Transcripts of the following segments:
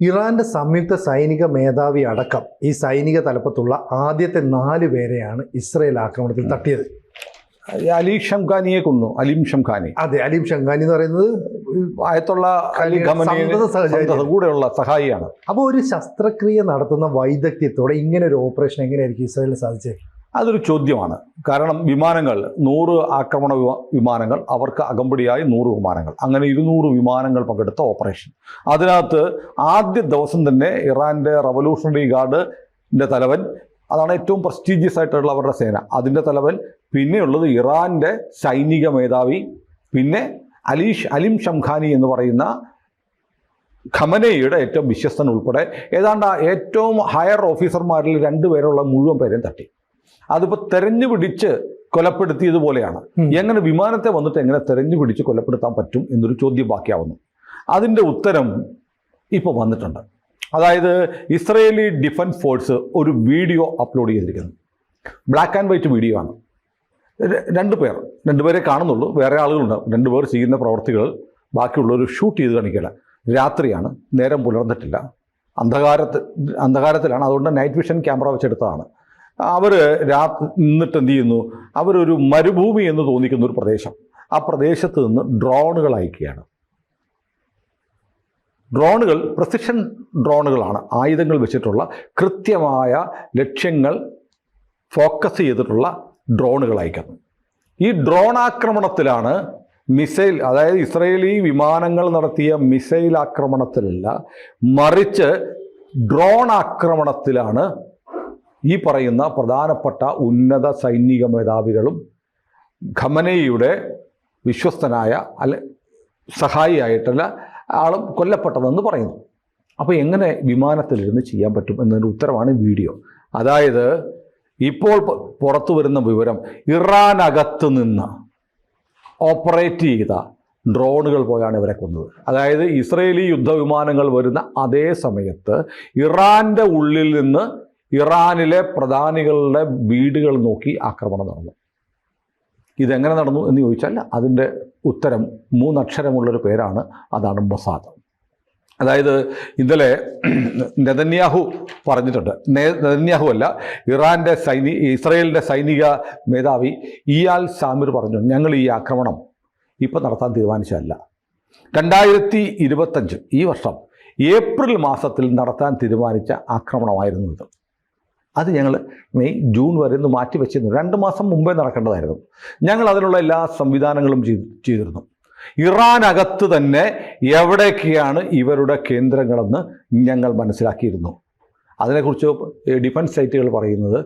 ഇറാന്റെ സംയുക്ത സൈനിക മേധാവി അടക്കം ഈ സൈനിക തലപ്പത്തുള്ള ആദ്യത്തെ 4 പേരെയാണ് ഇസ്രയേൽ ആക്രമണത്തിൽ തട്ടിയത്. അലി ഷംഖാനിയെ കൊന്നു. അലീം ഷംഖാനി. അതെ, അലീം ഷംഖാനി എന്ന് പറയുന്നത് ആയത്തുള്ള അലി ഖമനയുടെ കൂടെയുള്ള സഹായിയാണ്. അപ്പോൾ ഒരു ശസ്ത്രക്രിയ നടത്തുന്ന വൈദഗ്ധ്യത്തോടെ ഇങ്ങനെ ഒരു ഓപ്പറേഷൻ എങ്ങനെയായിരിക്കും ഇസ്രയേലിന് സാധിച്ചത്? അതൊരു ചോദ്യമാണ്. കാരണം വിമാനങ്ങൾ 100 ആക്രമണ വിമാനങ്ങൾ, അവർക്ക് അകമ്പടിയായി 100 വിമാനങ്ങൾ, അങ്ങനെ 200 വിമാനങ്ങൾ പങ്കെടുത്ത ഓപ്പറേഷൻ. അതിനകത്ത് ആദ്യ ദിവസം തന്നെ ഇറാൻ്റെ റവല്യൂഷണറി ഗാർഡിൻ്റെ തലവൻ, അതാണ് ഏറ്റവും പ്രസ്റ്റീജിയസ് ആയിട്ടുള്ള അവരുടെ സേന, അതിൻ്റെ തലവൻ, പിന്നെയുള്ളത് ഇറാൻ്റെ സൈനിക മേധാവി, പിന്നെ അലീം ഷംഖാനി എന്ന് പറയുന്ന ഖമനയുടെ ഏറ്റവും വിശ്വസ്തൻ ഉൾപ്പെടെ ഏതാണ്ട് ഏറ്റവും ഹയർ ഓഫീസർമാരിൽ 2 പേരുള്ള മുഴുവൻ പേരെയും തട്ടി. അതിപ്പോൾ തെരഞ്ഞു പിടിച്ച് കൊലപ്പെടുത്തിയതുപോലെയാണ്. എങ്ങനെ വിമാനത്തെ വന്നിട്ട് എങ്ങനെ തെരഞ്ഞു പിടിച്ച് കൊലപ്പെടുത്താൻ പറ്റും എന്നൊരു ചോദ്യം ബാക്കിയാവുന്നു. അതിൻ്റെ ഉത്തരം ഇപ്പോൾ വന്നിട്ടുണ്ട്. അതായത് ഇസ്രയേലി ഡിഫൻസ് ഫോഴ്സ് ഒരു വീഡിയോ അപ്ലോഡ് ചെയ്തിരിക്കുന്നു. ബ്ലാക്ക് ആൻഡ് വൈറ്റ് വീഡിയോ ആണ്. 2 പേരെ കാണുന്നുള്ളൂ, വേറെ ആളുകളുണ്ട്. 2 പേർ ചെയ്യുന്ന പ്രവർത്തികൾ ബാക്കിയുള്ളവർ ഷൂട്ട് ചെയ്ത് കാണിക്കില്ല. രാത്രിയാണ്, നേരം പുലർന്നിട്ടില്ല, അന്ധകാരത്തിലാണ്. അതുകൊണ്ട് നൈറ്റ് വിഷൻ ക്യാമറ വെച്ചെടുത്തതാണ്. അവർ നിന്നിട്ട് എന്ത് ചെയ്യുന്നു, അവരൊരു മരുഭൂമി എന്ന് തോന്നിക്കുന്ന ഒരു പ്രദേശം, ആ പ്രദേശത്ത് നിന്ന് ഡ്രോണുകൾ അയക്കുകയാണ്. ഡ്രോണുകൾ പ്രിസിഷൻ ഡ്രോണുകളാണ്, ആയുധങ്ങൾ വെച്ചിട്ടുള്ള കൃത്യമായ ലക്ഷ്യങ്ങൾ ഫോക്കസ് ചെയ്തിട്ടുള്ള ഡ്രോണുകൾ അയക്കുന്നു. ഈ ഡ്രോൺ ആക്രമണത്തിലാണ് മിസൈൽ, അതായത് ഇസ്രയേലി വിമാനങ്ങൾ നടത്തിയ മിസൈൽ ആക്രമണത്തിലല്ല, മറിച്ച് ഡ്രോൺ ആക്രമണത്തിലാണ് ഈ പറയുന്ന പ്രധാനപ്പെട്ട ഉന്നത സൈനിക മേധാവികളും ഖമനയുടെ വിശ്വസ്തനായ സഹായിയായിട്ടുള്ള ആളും കൊല്ലപ്പെട്ടതെന്ന് പറയുന്നു. അപ്പോൾ എങ്ങനെ വിമാനത്തിലിരുന്ന് ചെയ്യാൻ പറ്റും എന്നതിൻ്റെ ഉത്തരമാണ് വീഡിയോ. അതായത് ഇപ്പോൾ പുറത്തു വരുന്ന വിവരം, ഇറാനകത്ത് നിന്ന് ഓപ്പറേറ്റ് ചെയ്ത ഡ്രോണുകൾ പോയാണ് ഇവരെ കൊന്നത്. അതായത് ഇസ്രയേലി യുദ്ധവിമാനങ്ങൾ വരുന്ന അതേ സമയത്ത് ഇറാൻ്റെ ഉള്ളിൽ നിന്ന് ഇറാനിലെ പ്രധാനികളുടെ വീടുകൾ നോക്കി ആക്രമണം നടന്നു. ഇതെങ്ങനെ നടന്നു എന്ന് ചോദിച്ചാൽ അതിൻ്റെ ഉത്തരം 3 അക്ഷരമുള്ളൊരു പേരാണ്, അതാണ് മൊസാദ്. അതായത് ഇന്നലെ നെതന്യാഹു പറഞ്ഞിട്ടുണ്ട്, നെതന്യാഹു അല്ല, ഇസ്രയേലിൻ്റെ സൈനിക മേധാവി ഇയാൽ സാമിർ പറഞ്ഞു, ഞങ്ങൾ ഈ ആക്രമണം ഇപ്പം നടത്താൻ തീരുമാനിച്ചതല്ല, 2025 ഈ വർഷം ഏപ്രിൽ മാസത്തിൽ നടത്താൻ തീരുമാനിച്ച ആക്രമണമായിരുന്നു ഇത്. അത് ഞങ്ങൾ മെയ് ജൂൺ വരെ ഒന്ന് മാറ്റി വെച്ചിരുന്നു. 2 മാസം മുമ്പേ നടക്കേണ്ടതായിരുന്നു. ഞങ്ങൾ അതിനുള്ള എല്ലാ സംവിധാനങ്ങളും ചെയ്തിരുന്നു. ഇറാനകത്ത് തന്നെ എവിടെയൊക്കെയാണ് ഇവരുടെ കേന്ദ്രങ്ങളെന്ന് ഞങ്ങൾ മനസ്സിലാക്കിയിരുന്നു. അതിനെക്കുറിച്ച് ഡിഫൻസ് സൈറ്റുകൾ പറയുന്നത്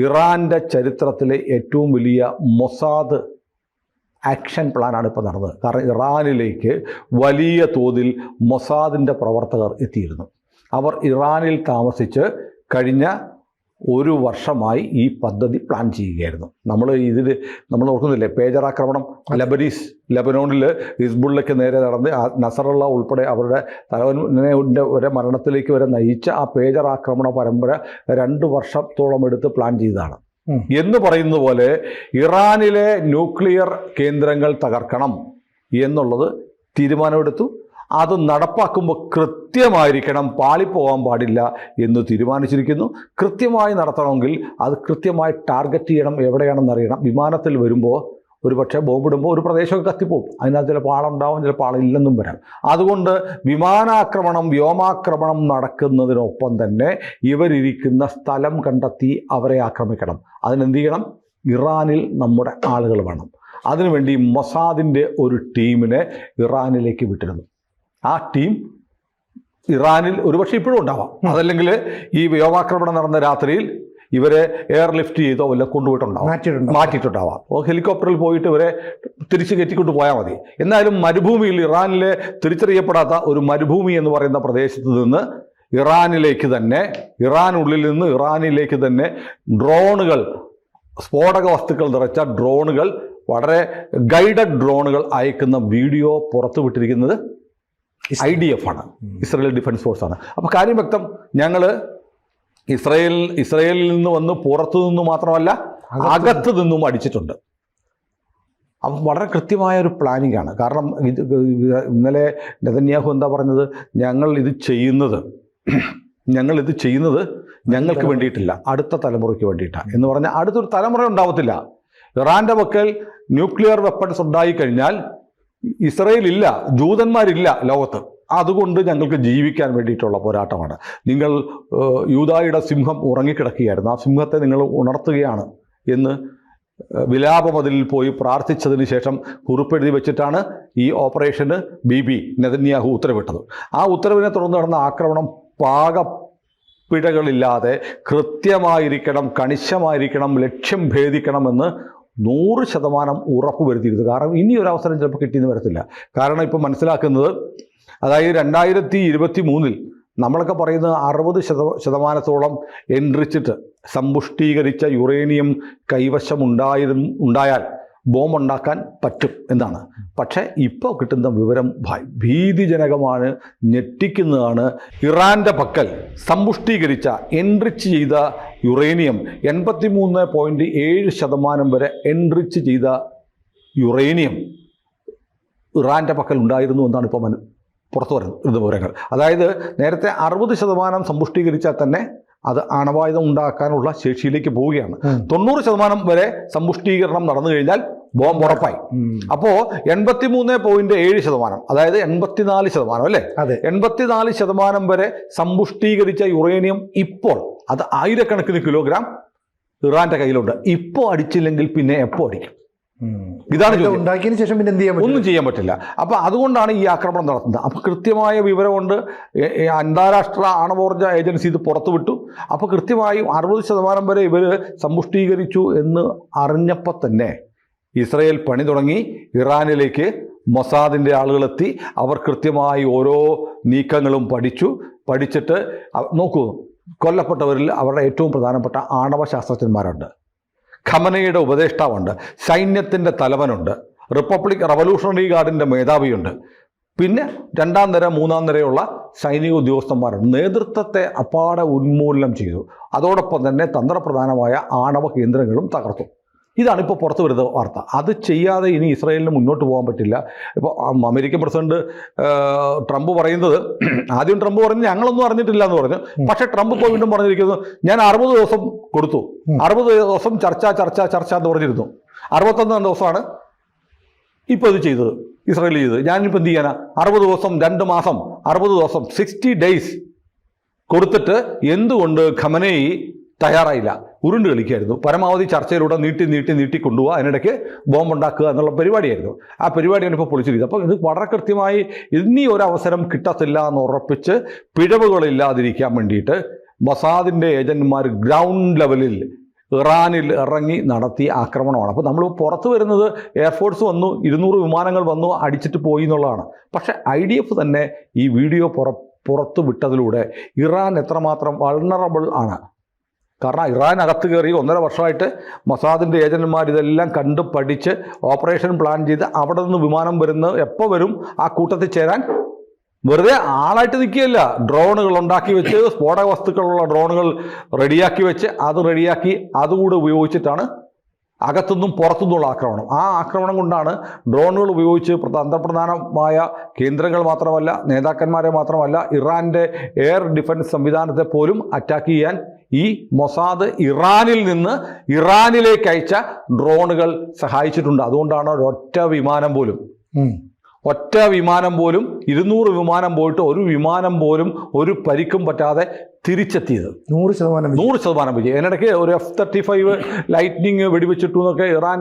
ഇറാൻ്റെ ചരിത്രത്തിലെ ഏറ്റവും വലിയ മൊസാദ് ആക്ഷൻ പ്ലാനാണ് ഇപ്പോൾ നടന്നത്. കാരണം ഇറാനിലേക്ക് വലിയ തോതിൽ മൊസാദിൻ്റെ പ്രവർത്തകർ എത്തിയിരുന്നു. അവർ ഇറാനിൽ താമസിച്ച് കഴിഞ്ഞ 1 വർഷമായി ഈ പദ്ധതി പ്ലാൻ ചെയ്യുകയായിരുന്നു. നമ്മൾ ഓർക്കുന്നില്ലേ, പേജർ ആക്രമണം ലെബനോണിൽ ഹിസ്ബുള്ളയ്ക്ക് നേരെ നടന്ന് നസറുള്ള ഉൾപ്പെടെ അവരുടെ തലവൻ്റെ വരെ മരണത്തിലേക്ക് വരെ നയിച്ച ആ പേജർ ആക്രമണ പരമ്പര 2 വർഷത്തോളം എടുത്ത് പ്ലാൻ ചെയ്തതാണ്. എന്ന് പറയുന്നത് പോലെ ഇറാനിലെ ന്യൂക്ലിയർ കേന്ദ്രങ്ങൾ തകർക്കണം എന്നുള്ളത് തീരുമാനമെടുത്തു. അത് നടപ്പാക്കുമ്പോൾ കൃത്യമായിരിക്കണം, പാളിപ്പോകാൻ പാടില്ല എന്ന് തീരുമാനിച്ചിരിക്കുന്നു. കൃത്യമായി നടത്തണമെങ്കിൽ അത് കൃത്യമായി ടാർഗറ്റ് ചെയ്യണം, എവിടെയാണെന്ന് അറിയണം. വിമാനത്തിൽ വരുമ്പോൾ ഒരു പക്ഷേ ബോംബിടുമ്പോൾ ഒരു പ്രദേശമൊക്കെ കത്തിപ്പോവും, അതിനകത്ത് ചിലപ്പോൾ ആളുണ്ടാവും, ചിലപ്പോൾ ആളില്ലെന്നും വരാം. അതുകൊണ്ട് വിമാനാക്രമണം, വ്യോമാക്രമണം നടക്കുന്നതിനൊപ്പം തന്നെ ഇവരിയ്ക്കുന്ന സ്ഥലം കണ്ടെത്തി അവരെ ആക്രമിക്കണം. അതിനെന്ത് ചെയ്യണം? ഇറാനിൽ നമ്മുടെ ആളുകൾ വേണം. അതിനുവേണ്ടി മൊസാദിൻ്റെ ഒരു ടീമിനെ ഇറാനിലേക്ക് വിട്ടിരുന്നു. ആ ടീം ഇറാനിൽ ഒരുപക്ഷെ ഇപ്പോഴും ഉണ്ടാവാം. അതല്ലെങ്കിൽ ഈ വ്യോമാക്രമണം നടന്ന രാത്രിയിൽ ഇവരെ എയർലിഫ്റ്റ് ചെയ്തോ വല്ല മാറ്റിയിട്ടുണ്ടാവാം. ഹെലികോപ്റ്ററിൽ പോയിട്ട് ഇവരെ തിരിച്ചു കയറ്റിക്കൊണ്ട് പോയാൽ മതി. എന്നാലും മരുഭൂമിയിൽ, ഇറാനിലെ തിരിച്ചറിയപ്പെടാത്ത ഒരു മരുഭൂമി എന്ന് പറയുന്ന പ്രദേശത്ത് നിന്ന് ഇറാനുള്ളിൽ നിന്ന് ഇറാനിലേക്ക് തന്നെ ഡ്രോണുകൾ, സ്ഫോടക വസ്തുക്കൾ നിറച്ച ഡ്രോണുകൾ, വളരെ ഗൈഡഡ് ഡ്രോണുകൾ അയക്കുന്ന വീഡിയോ പുറത്തുവിട്ടിരിക്കുന്നത് IDF ആണ്, ഇസ്രായേൽ ഡിഫൻസ് ഫോഴ്സാണ്. അപ്പോൾ കാര്യം വ്യക്തം, ഞങ്ങൾ ഇസ്രായേലിൽ നിന്ന് വന്ന് പുറത്തു നിന്നു മാത്രമല്ല അകത്ത് നിന്നും അടിച്ചിട്ടുണ്ട്. അപ്പം വളരെ കൃത്യമായ ഒരു പ്ലാനിംഗ് ആണ്. കാരണം ഇന്നലെ നെതന്യാഹു എന്താ പറഞ്ഞത്, ഞങ്ങൾ ഇത് ചെയ്യുന്നത് ഞങ്ങളിത് ചെയ്യുന്നത് ഞങ്ങൾക്ക് വേണ്ടിയിട്ടില്ല, അടുത്ത തലമുറയ്ക്ക് വേണ്ടിയിട്ടാണ് എന്ന് പറഞ്ഞാൽ അടുത്തൊരു തലമുറ ഉണ്ടാവത്തില്ല. ഇറാൻ്റെ പക്കൽ ന്യൂക്ലിയർ വെപ്പൺസ് ഉണ്ടായിക്കഴിഞ്ഞാൽ ഇസ്രയേൽ ഇല്ല, ജൂതന്മാരില്ല ലോകത്ത്. അതുകൊണ്ട് ഞങ്ങൾക്ക് ജീവിക്കാൻ വേണ്ടിയിട്ടുള്ള പോരാട്ടമാണ്. നിങ്ങൾ യൂദായുടെ സിംഹം ഉറങ്ങിക്കിടക്കുകയായിരുന്നു, ആ സിംഹത്തെ നിങ്ങൾ ഉണർത്തുകയാണ് എന്ന് വിലാപമതിലിൽ പോയി പ്രാർത്ഥിച്ചതിന് ശേഷം കുറിപ്പെഴുതി വെച്ചിട്ടാണ് ഈ ഓപ്പറേഷന് ബിബി നെതന്യാഹു ഉത്തരവിട്ടത്. ആ ഉത്തരവിനെ തുടർന്ന് നടന്ന ആക്രമണം പാകപ്പിഴകളില്ലാതെ കൃത്യമായിരിക്കണം, കണിശമായിരിക്കണം, ലക്ഷ്യം ഭേദിക്കണമെന്ന് 100% ഉറപ്പ് വരുത്തിയിരുന്നു. കാരണം ഇനി ഒരു അവസരം ചിലപ്പോൾ കിട്ടിയെന്ന് വരത്തില്ല. കാരണം ഇപ്പോൾ മനസ്സിലാക്കുന്നത്, അതായത് 2023 നമ്മളൊക്കെ പറയുന്നത് 60% എൻറിച്ചിട്ട് സമ്പുഷ്ടീകരിച്ച യുറേനിയം കൈവശം ഉണ്ടായാൽ ബോംബുണ്ടാക്കാൻ പറ്റും എന്നാണ്. പക്ഷേ ഇപ്പോൾ കിട്ടുന്ന വിവരം ഭീതിജനകമാണ്, ഞെട്ടിക്കുന്നതാണ്. ഇറാൻ്റെ പക്കൽ സമ്പുഷ്ടീകരിച്ച എൻറിച്ച് ചെയ്ത യുറേനിയം 83.7% വരെ എൻറിച്ച് ചെയ്ത യുറേനിയം ഇറാൻ്റെ പക്കൽ ഉണ്ടായിരുന്നു എന്നാണ് ഇപ്പോൾ പുറത്തു വരുന്ന വിവരങ്ങൾ. അതായത് നേരത്തെ 60% സമ്പുഷ്ടീകരിച്ചാൽ തന്നെ അത് അണവായുധം ഉണ്ടാക്കാനുള്ള ശേഷിയിലേക്ക് പോവുകയാണ്. 90% വരെ സമ്പുഷ്ടീകരണം നടന്നു കഴിഞ്ഞാൽ ബോംബ് ഉറപ്പായി. അപ്പോൾ 83.7%, അതായത് 84%, അല്ലേ? 84% വരെ സമ്പുഷ്ടീകരിച്ച യുറേനിയം ഇപ്പോൾ അത് ആയിരക്കണക്കിന് കിലോഗ്രാം ഇറാന്റെ കയ്യിലുണ്ട്. ഇപ്പോൾ അടിച്ചില്ലെങ്കിൽ പിന്നെ എപ്പോൾ അടിക്കും? ഇതാണ് ഉണ്ടാക്കിയതിനു ശേഷം പിന്നെ എന്ത് ചെയ്യാൻ ഒന്നും ചെയ്യാൻ പറ്റില്ല. അപ്പോൾ അതുകൊണ്ടാണ് ഈ ആക്രമണം നടത്തുന്നത്. അപ്പോൾ കൃത്യമായ വിവരമുണ്ട്. അന്താരാഷ്ട്ര ആണവോർജ ഏജൻസി ഇത് പുറത്തുവിട്ടു. അപ്പോൾ കൃത്യമായും 60% വരെ ഇവർ സമ്പുഷ്ടീകരിച്ചു എന്ന് അറിഞ്ഞപ്പോൾ തന്നെ ഇസ്രയേൽ പണി തുടങ്ങി. ഇറാനിലേക്ക് മൊസാദിൻ്റെ ആളുകളെത്തി. അവർ കൃത്യമായി ഓരോ നീക്കങ്ങളും പഠിച്ചിട്ട് നോക്കൂ, കൊല്ലപ്പെട്ടവരിൽ അവരുടെ ഏറ്റവും പ്രധാനപ്പെട്ട ആണവ ശാസ്ത്രജ്ഞന്മാരുണ്ട്, ഖമനയുടെ ഉപദേഷ്ടാവുണ്ട്, സൈന്യത്തിൻ്റെ തലവനുണ്ട്, റിപ്പബ്ലിക് റവല്യൂഷണറി ഗാർഡിൻ്റെ മേധാവിയുണ്ട്, പിന്നെ 2ാം നിര 3ാം നിരയുള്ള സൈനിക ഉദ്യോഗസ്ഥന്മാരുണ്ട്. നേതൃത്വത്തെ അപ്പാടെ ഉന്മൂലനം ചെയ്തു. അതോടൊപ്പം തന്നെ തന്ത്രപ്രധാനമായ ആണവ കേന്ദ്രങ്ങളും തകർത്തു. ഇതാണ് ഇപ്പോൾ പുറത്തു വരുന്ന വാർത്ത. അത് ചെയ്യാതെ ഇനി ഇസ്രായേലിന് മുന്നോട്ട് പോകാൻ പറ്റില്ല. ഇപ്പോൾ അമേരിക്കൻ പ്രസിഡന്റ് ട്രംപ് പറയുന്നത്, ആദ്യം ട്രംപ് പറഞ്ഞു ഞങ്ങളൊന്നും അറിഞ്ഞിട്ടില്ല എന്ന് പറഞ്ഞു. പക്ഷേ ട്രംപ് ഇപ്പോൾ വീണ്ടും പറഞ്ഞിരിക്കുന്നത് ഞാൻ 60 ദിവസം കൊടുത്തു, 60 ദിവസം ചർച്ച എന്ന് പറഞ്ഞിരുന്നു. 61 ദിവസമാണ് ഇപ്പോൾ ഇത് ചെയ്തത്, ഇസ്രായേൽ ചെയ്തത്. ഞാനിപ്പോൾ എന്ത് ചെയ്യാനാ? 60 ദിവസം, 2 മാസം, 60 ദിവസം, 60 days കൊടുത്തിട്ട് എന്തുകൊണ്ട് ഖമനേയി തയ്യാറായില്ല? ഉരുണ്ട് കളിക്കായിരുന്നു. പരമാവധി ചർച്ചയിലൂടെ നീട്ടി കൊണ്ടുപോകുക, അതിനിടയ്ക്ക് ബോംബ് ഉണ്ടാക്കുക എന്നുള്ള പരിപാടിയായിരുന്നു. ആ പരിപാടിയാണ് ഇപ്പോൾ പൊളിച്ചിരിക്കുന്നത്. അപ്പോൾ ഇത് വളരെ കൃത്യമായി ഇനി ഒരു അവസരം കിട്ടത്തില്ല എന്ന് ഉറപ്പിച്ച് പിഴവുകളില്ലാതിരിക്കാൻ വേണ്ടിയിട്ട് മൊസാദിൻ്റെ ഏജന്റുമാർ ഗ്രൗണ്ട് ലെവലിൽ ഇറാനിൽ ഇറങ്ങി നടത്തിയ ആക്രമണമാണ്. അപ്പോൾ നമ്മൾ പുറത്തു വരുന്നത് എയർഫോഴ്സ് വന്നു, 200 വിമാനങ്ങൾ വന്നു, അടിച്ചിട്ട് പോയി എന്നുള്ളതാണ്. പക്ഷേ IDF തന്നെ ഈ വീഡിയോ പുറത്തു വിട്ടതിലൂടെ ഇറാൻ എത്രമാത്രം വൾണറബിൾ ആണ്. കാരണം ഇറാൻ അകത്ത് കയറി 1.5 വർഷമായിട്ട് മൊസാദിൻ്റെ ഏജന്റുമാർ ഇതെല്ലാം കണ്ട് പഠിച്ച് ഓപ്പറേഷൻ പ്ലാൻ ചെയ്ത് അവിടെ നിന്ന് വിമാനം എപ്പോൾ വരും ആ കൂട്ടത്തിൽ ചേരാൻ വെറുതെ ആളായിട്ട് നിൽക്കുകയല്ല. ഡ്രോണുകൾ ഉണ്ടാക്കി വെച്ച്, സ്ഫോടക വസ്തുക്കളുള്ള ഡ്രോണുകൾ റെഡിയാക്കി വെച്ച്, അതുകൂടെ ഉപയോഗിച്ചിട്ടാണ് അകത്തുനിന്നും പുറത്തുനിന്നുള്ള ആക്രമണം. ആ ആക്രമണം കൊണ്ടാണ് ഡ്രോണുകൾ ഉപയോഗിച്ച് തന്ത്രപ്രധാനമായ കേന്ദ്രങ്ങൾ മാത്രമല്ല, നേതാക്കന്മാരെ മാത്രമല്ല, ഇറാൻ്റെ എയർ ഡിഫൻസ് സംവിധാനത്തെ പോലും അറ്റാക്ക് ചെയ്യാൻ ഈ മൊസാദ് ഇറാനിൽ നിന്ന് ഇറാനിലേക്ക് അയച്ച ഡ്രോണുകൾ സഹായിച്ചിട്ടുണ്ട്. അതുകൊണ്ടാണ് ഒറ്റ വിമാനം പോലും 200 വിമാനം പോയിട്ട് ഒരു വിമാനം പോലും ഒരു പരിക്കും പറ്റാതെ തിരിച്ചെത്തിയത്. 100% വിജയം. അതിനിടയ്ക്ക് ഒരു F-35 ലൈറ്റ്നിങ് വെടിവെച്ചിട്ടു എന്നൊക്കെ ഇറാൻ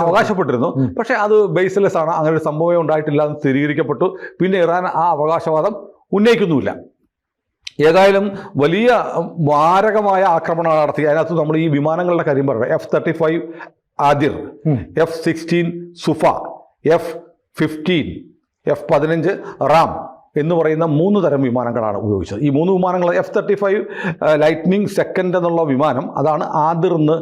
അവകാശപ്പെട്ടിരുന്നു. പക്ഷേ അത് ബേസ്ലെസ് ആണ്, അങ്ങനെ ഒരു സംഭവം ഉണ്ടായിട്ടില്ല എന്ന് സ്ഥിരീകരിക്കപ്പെട്ടു. പിന്നെ ഇറാൻ ആ അവകാശവാദം ഉന്നയിക്കുന്നുമില്ല. ഏതായാലും വലിയ മാരകമായ ആക്രമണമാണ് നടത്തി. അതിനകത്ത് നമ്മൾ ഈ വിമാനങ്ങളുടെ കാര്യം പറയുന്നത് F-35 Adhir, F-16 സുഫ, F-15, F-15 Ram എന്ന് പറയുന്ന 3 തരം വിമാനങ്ങളാണ് ഉപയോഗിച്ചത്. ഈ 3 വിമാനങ്ങൾ F-35 ലൈറ്റ്നിങ് സെക്കൻഡ് എന്നുള്ള വിമാനം, അതാണ് ആദിർ എന്ന്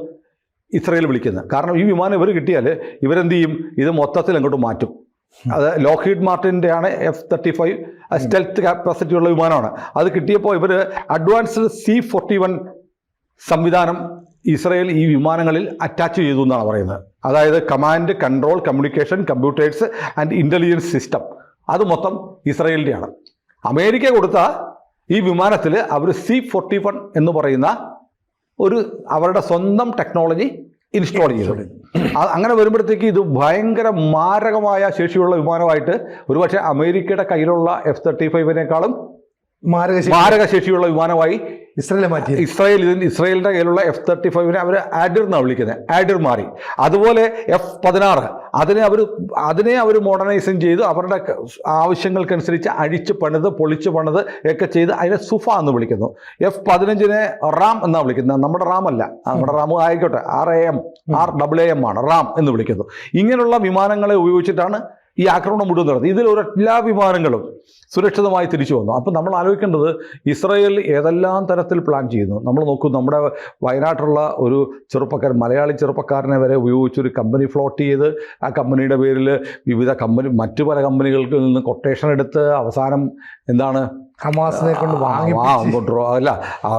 ഇസ്രയേൽ വിളിക്കുന്നത്. കാരണം ഈ വിമാനം ഇവർ കിട്ടിയാൽ ഇവരെന്ത് ചെയ്യും? ഇത് മൊത്തത്തിൽ അങ്ങോട്ട് മാറ്റും. അത് ലോക്ഹീഡ് മാർട്ടിൻ്റെ ആണ് F-35 സ്റ്റെൽത്ത് കാപ്പാസിറ്റി ഉള്ള വിമാനമാണ്. അത് കിട്ടിയപ്പോൾ ഇവർ അഡ്വാൻസ്ഡ് C-41 സംവിധാനം ഇസ്രയേൽ ഈ വിമാനങ്ങളിൽ അറ്റാച്ച് ചെയ്തു എന്നാണ് പറയുന്നത്. അതായത് command, control, communication, computers and intelligence system, അത് മൊത്തം ഇസ്രയേലിൻ്റെയാണ്. അമേരിക്ക കൊടുത്ത ഈ വിമാനത്തിൽ അവർ C-41 എന്ന് പറയുന്ന ഒരു അവരുടെ സ്വന്തം ടെക്നോളജി ഇൻസ്റ്റാൾ ചെയ്തു. അങ്ങനെ വരുമ്പോഴത്തേക്ക് ഇത് ഭയങ്കര മാരകമായ ശേഷിയുള്ള വിമാനമായിട്ട് ഒരുപക്ഷെ അമേരിക്കയുടെ കയ്യിലുള്ള F-35 മാരക ശേഷിയുള്ള വിമാനമായി ഇസ്രയേൽ മാറ്റി. ഇസ്രയേലിന്റെ കയ്യിലുള്ള F-35 അവർ ആഡിർ എന്നാണ് വിളിക്കുന്നത്. ആഡിർ മാറി. അതുപോലെ F-16 അതിനെ അവർ മോഡേണൈസേഷൻ ചെയ്ത് അവരുടെ ആവശ്യങ്ങൾക്കനുസരിച്ച് അഴിച്ച് പണിത് പൊളിച്ച് പണിത് ഒക്കെ ചെയ്ത് അതിനെ സുഫ എന്ന് വിളിക്കുന്നു. F-15 റാം എന്നാണ് വിളിക്കുന്നത്. നമ്മുടെ റാം അല്ല, നമ്മുടെ റാം ആയിക്കോട്ടെ, RAM ആണ്, റാം എന്ന് വിളിക്കുന്നു. ഇങ്ങനെയുള്ള വിമാനങ്ങളെ ഉപയോഗിച്ചിട്ടാണ് ഈ ആക്രമണം മുഴുവൻ നടത്തി. ഇതിൽ എല്ലാ വിമാനങ്ങളും സുരക്ഷിതമായി തിരിച്ചു വന്നു. അപ്പം നമ്മൾ ആലോചിക്കേണ്ടത് ഇസ്രായേൽ ഏതെല്ലാം തരത്തിൽ പ്ലാൻ ചെയ്യുന്നു. നമ്മൾ നോക്കൂ, നമ്മുടെ വയനാട്ടിലുള്ള ഒരു ചെറുപ്പക്കാരൻ, മലയാളി ചെറുപ്പക്കാരനെ വരെ ഉപയോഗിച്ചൊരു കമ്പനി ഫ്ലോട്ട് ചെയ്ത് ആ കമ്പനിയുടെ പേരിൽ മറ്റു പല കമ്പനികൾക്ക് നിന്ന് കൊട്ടേഷൻ എടുത്ത് അവസാനം എന്താണ് ഹമാസിനെ കൊണ്ട്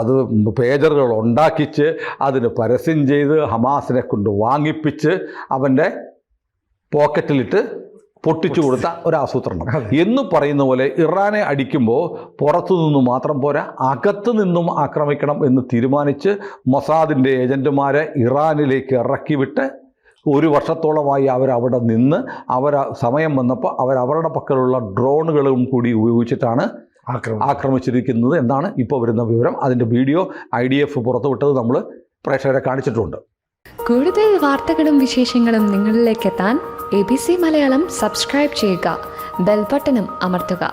അത് പേജറുകൾ ഉണ്ടാക്കിച്ച് അതിന് പരസ്യം ചെയ്ത് ഹമാസിനെ കൊണ്ട് വാങ്ങിപ്പിച്ച് അവൻ്റെ പോക്കറ്റിലിട്ട് പൊട്ടിച്ചു കൊടുത്ത ഒരാസൂത്രണം എന്ന് പറയുന്ന പോലെ ഇറാനെ അടിക്കുമ്പോൾ പുറത്തു നിന്നും മാത്രം പോരാ, അകത്തു നിന്നും ആക്രമിക്കണം എന്ന് തീരുമാനിച്ച് മൊസാദിൻ്റെ ഏജന്റുമാരെ ഇറാനിലേക്ക് ഇറക്കി വിട്ട് 1 വർഷത്തോളമായി അവരവിടെ നിന്ന് സമയം വന്നപ്പോൾ അവരുടെ പക്കലുള്ള ഡ്രോണുകളും കൂടി ഉപയോഗിച്ചിട്ടാണ് ആക്രമിച്ചിരിക്കുന്നത് എന്നാണ് ഇപ്പോൾ വരുന്ന വിവരം. അതിൻ്റെ വീഡിയോ IDF പുറത്തുവിട്ടത് നമ്മൾ പ്രേക്ഷകരെ കാണിച്ചിട്ടുണ്ട്. കൂടുതൽ വാർത്തകളും വിശേഷങ്ങളും നിങ്ങളിലേക്ക് എത്താൻ ABC മലയാളം സബ്സ്ക്രൈബ് ചെയ്യുക, ബെൽ ബട്ടണും അമർത്തുക.